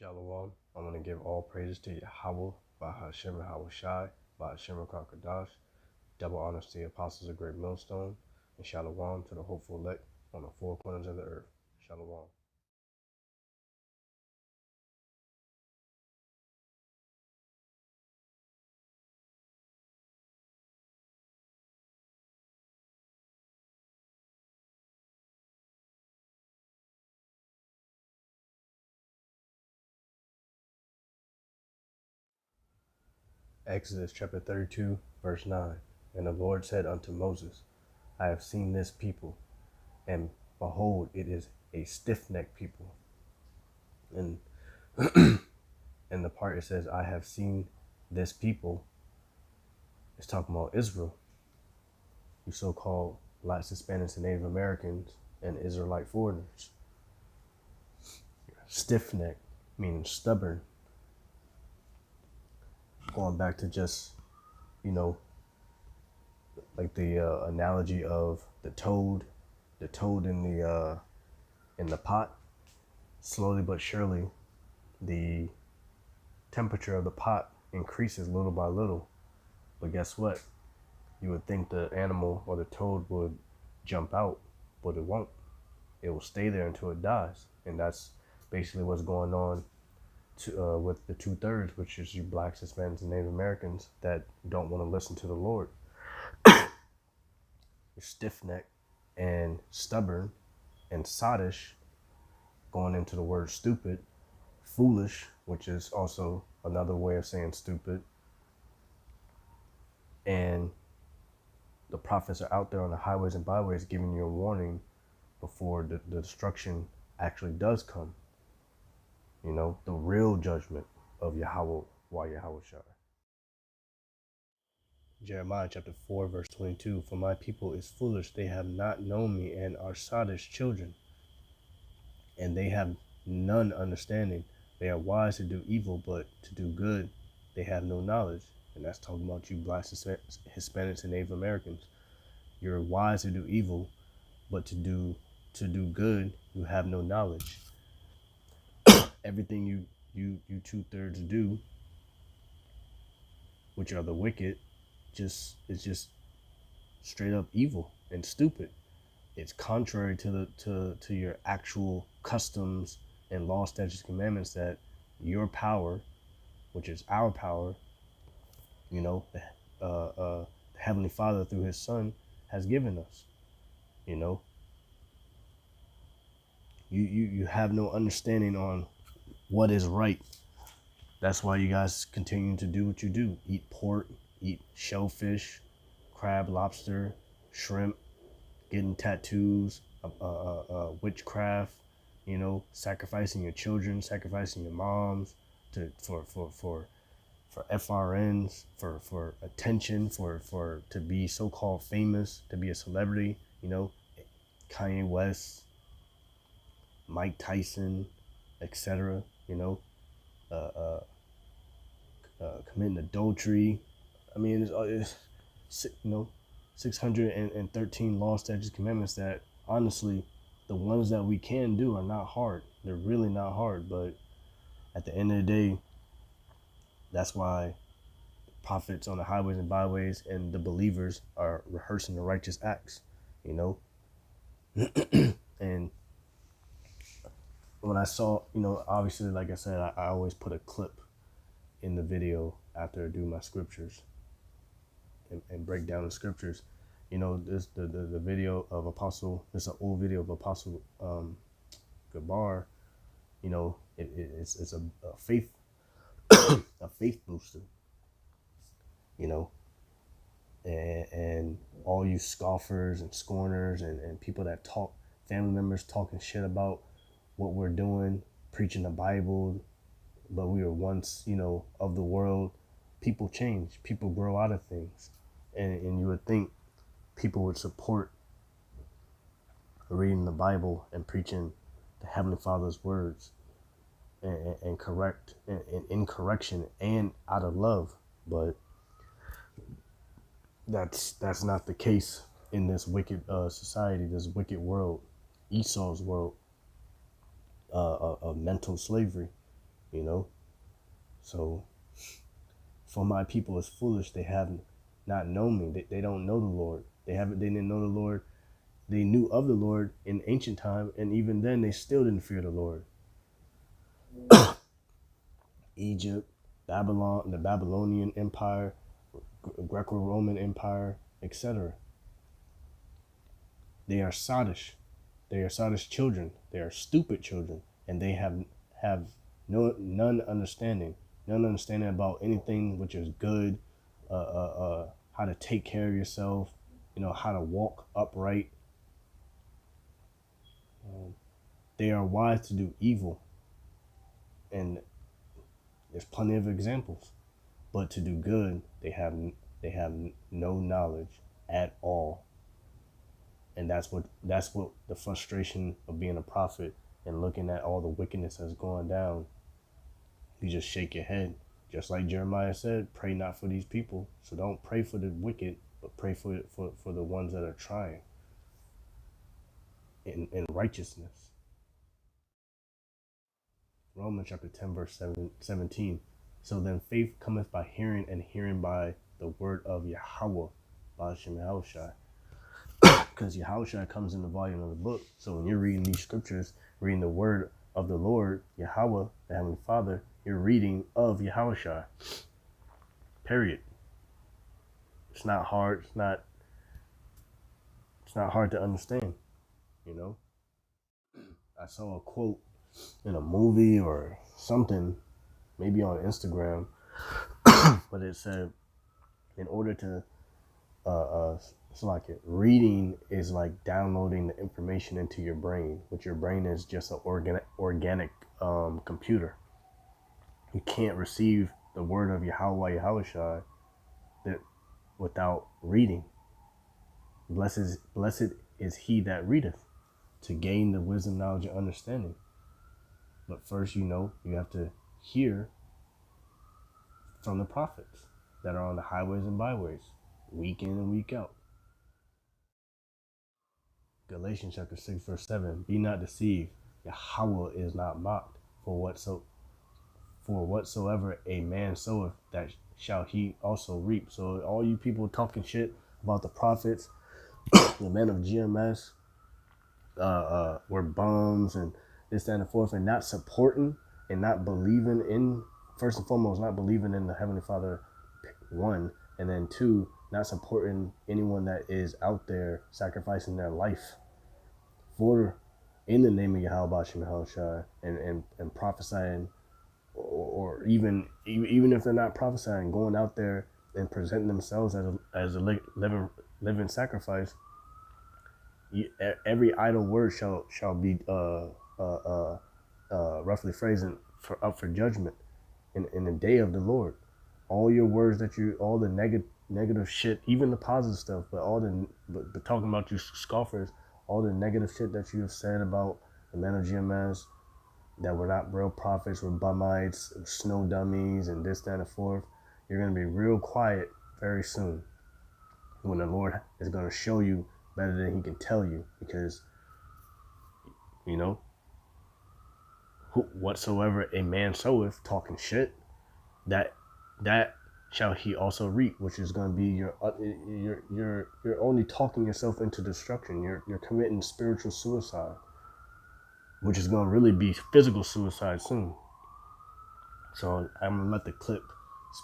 Shalom. I want to give all praises to Yahweh, Bahashem Yahweh Shai, Bahashem Kakadash. Double honors to the apostles of Great Millstone, and Shalom to the hopeful elect on the four corners of the earth. Shalom. Exodus chapter 32, verse 9. And the Lord said unto Moses, I have seen this people, and behold, it is a stiff-necked people. And and the part it says, I have seen this people, it's talking about Israel. You so-called Blacks, Hispanics, and Native Americans, and Israelite foreigners. Stiff-necked, meaning stubborn. Going back to just, like the analogy of the toad in the pot. Slowly but surely, the temperature of the pot increases little by little. But guess what? You would think the animal or the toad would jump out, but it won't. It will stay there until it dies. And that's basically what's going on with the 2/3, which is you Blacks, Hispanics, and Native Americans that don't want to listen to the Lord. You're stiff-necked and stubborn and sottish, going into the word stupid, foolish, which is also another way of saying stupid. And the prophets are out there on the highways and byways giving you a warning before the destruction actually does come. The real judgment of Yahweh, Yahweh Shai. Jeremiah chapter 4, verse 22. For my people is foolish, they have not known me, and are sottish children, and they have none understanding. They are wise to do evil, but to do good they have no knowledge. And that's talking about you Blacks, Hispanics, and Native Americans. You're wise to do evil, but to do good you have no knowledge. Everything you 2/3 do, which are the wicked, is just straight up evil and stupid. It's contrary to your actual customs and law, statutes, commandments that your power, which is our power, the Heavenly Father through His Son has given us. You have no understanding on what is right. That's why you guys continue to do what you do. Eat pork, eat shellfish, crab, lobster, shrimp, getting tattoos, witchcraft, sacrificing your children, sacrificing your moms for FRNs, for attention, for to be so-called famous, to be a celebrity, Kanye West, Mike Tyson, etc., committing adultery. I mean, it's 613 law, statutes, commandments that, honestly, the ones that we can do are not hard. They're really not hard. But at the end of the day, that's why prophets on the highways and byways and the believers are rehearsing the righteous acts, And when I saw, obviously, like I said, I always put a clip in the video after I do my scriptures and break down the scriptures. This the video of Apostle. This is an old video of Apostle Gabar. It's a faith a faith booster. And all you scoffers and scorners and people that talk, family members talking shit about what we're doing, preaching the Bible, but we were once, of the world. People change, people grow out of things, and you would think people would support reading the Bible and preaching the Heavenly Father's words and correct and in correction and out of love, but that's not the case in this wicked society, this wicked world, Esau's world of mental slavery. you know. So, for my people is foolish, they have not known me. They don't know the Lord. They didn't know the Lord. They knew of the Lord in ancient time, and even then they still didn't fear the Lord. Egypt, Babylon, the Babylonian Empire, Greco-Roman Empire, etc. They are sottish. They are sottish children. They are stupid children, and they have none understanding about anything which is good, how to take care of yourself, how to walk upright. They are wise to do evil, and there's plenty of examples. But to do good, they have no knowledge at all. And that's what the frustration of being a prophet and looking at all the wickedness that's going down. You just shake your head. Just like Jeremiah said, pray not for these people. So don't pray for the wicked, but pray for the ones that are trying in righteousness. Romans chapter 10, verse 17. So then faith cometh by hearing, and hearing by the word of Yahweh, Ba'ashem Yahushua. Because Yahushua comes in the volume of the book. So when you're reading these scriptures, reading the word of the Lord, Yahweh, the Heavenly Father, you're reading of Yahushua. Period. It's not hard. It's not hard to understand. I saw a quote in a movie or something, maybe on Instagram, but it said, in order to, it's like reading is like downloading the information into your brain, which your brain is just an organic computer. You can't receive the word of Yahweh, Yahushua, that without reading. Blessed is he that readeth, to gain the wisdom, knowledge, and understanding. But first, you have to hear from the prophets that are on the highways and byways, week in and week out. Galatians chapter 6, verse 7. Be not deceived, Yahweh is not mocked. For whatsoever a man soweth, that shall he also reap. So all you people talking shit about the prophets, the men of GMS, were bums and this, that, and the fourth, and not supporting and not believing in, first and foremost, not believing in the Heavenly Father, one, and then two, not supporting anyone that is out there sacrificing their life in the name of Yahweh Shai and prophesying, or even if they're not prophesying, going out there and presenting themselves as a living sacrifice. Every idle word shall be roughly phrasing up for judgment in the day of the Lord. All your words all the negative shit, even the positive stuff, but talking about you scoffers, all the negative shit that you have said about the men of GMS, that were not real prophets, were bumites, snow dummies, and this, that, and the fourth. You're going to be real quiet very soon, when the Lord is going to show you better than he can tell you, because whatsoever a man soweth, talking shit, that shall he also reap, which is going to be you're only talking yourself into destruction. You're committing spiritual suicide, which is going to really be physical suicide soon. So I'm gonna let the clip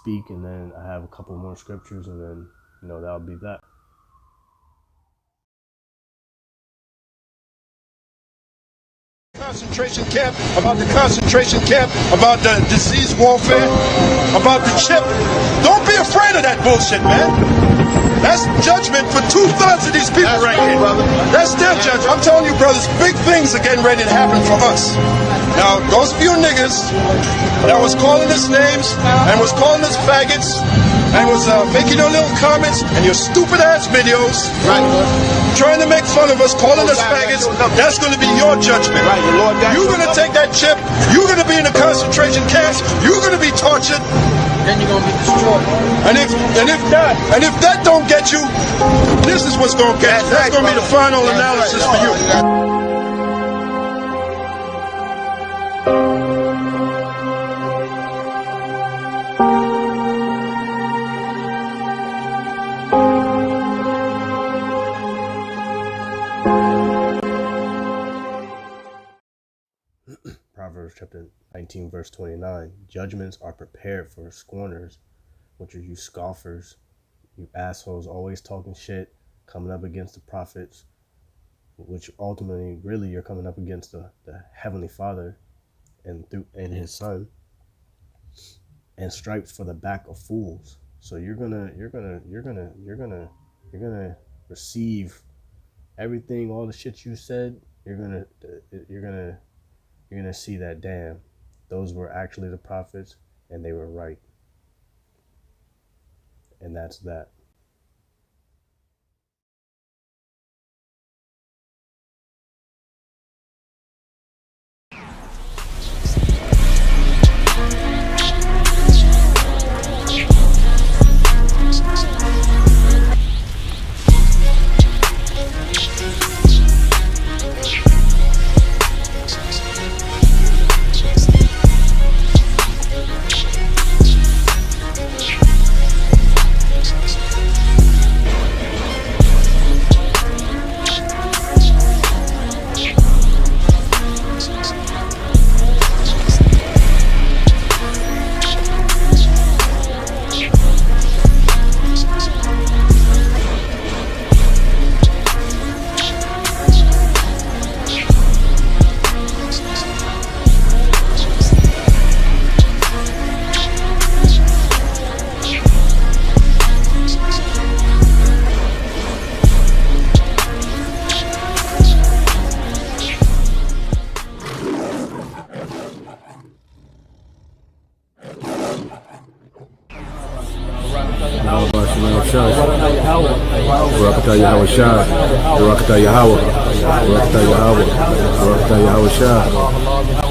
speak, and then I have a couple more scriptures, and then that'll be that. Concentration camp, about the concentration camp, about the disease warfare, about the chip. Don't be afraid of that bullshit, man. That's judgment for 2/3 of these people right here. That's their judgment. I'm telling you, brothers, big things are getting ready to happen for us. Now, those few niggas that was calling us names and was calling us faggots and was making your little comments and your stupid ass videos, trying to make fun of us, calling us faggots, that's going to be your judgment. You're going to take that chip, you're going to be in the concentration camps, you're going to be tortured, then you're going to be destroyed. And if that don't get you, this is what's going to get you. That's going to be the final analysis for you. Proverbs chapter 19, verse 29. Judgments are prepared for scorners, which are you scoffers, you assholes, always talking shit, coming up against the prophets, which ultimately, really, you're coming up against the Heavenly Father and His Son, and stripes for the back of fools. So you're gonna receive everything, all the shit you said. You're gonna see that, damn, those were actually the prophets and they were right. And that's that. Barakatah Yahweh Shah, Barakatah Yahweh, Barakatah Yahweh, Barakatah Yahweh Shah.